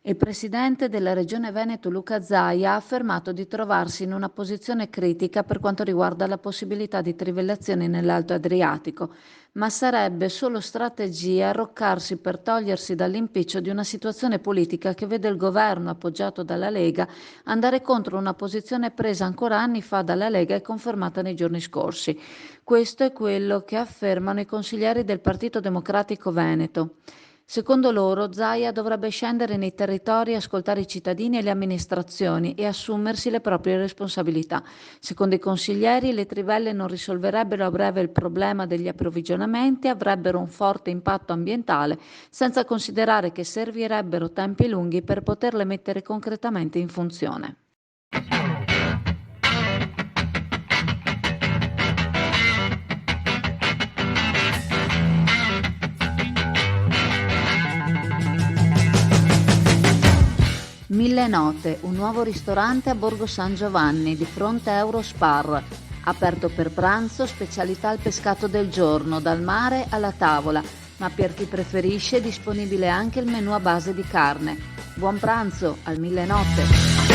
Il presidente della Regione Veneto Luca Zaia ha affermato di trovarsi in una posizione critica per quanto riguarda la possibilità di trivellazioni nell'Alto Adriatico, ma sarebbe solo strategia arroccarsi per togliersi dall'impiccio di una situazione politica che vede il governo, appoggiato dalla Lega, andare contro una posizione presa ancora anni fa dalla Lega e confermata nei giorni scorsi. Questo è quello che affermano i consiglieri del Partito Democratico Veneto. Secondo loro, Zaia dovrebbe scendere nei territori, ascoltare i cittadini e le amministrazioni e assumersi le proprie responsabilità. Secondo i consiglieri, le trivelle non risolverebbero a breve il problema degli approvvigionamenti, avrebbero un forte impatto ambientale, senza considerare che servirebbero tempi lunghi per poterle mettere concretamente in funzione. Mille Note, un nuovo ristorante a Borgo San Giovanni, di fronte a Eurospar. Aperto per pranzo, specialità al pescato del giorno, dal mare alla tavola, ma per chi preferisce è disponibile anche il menù a base di carne. Buon pranzo al Mille Note!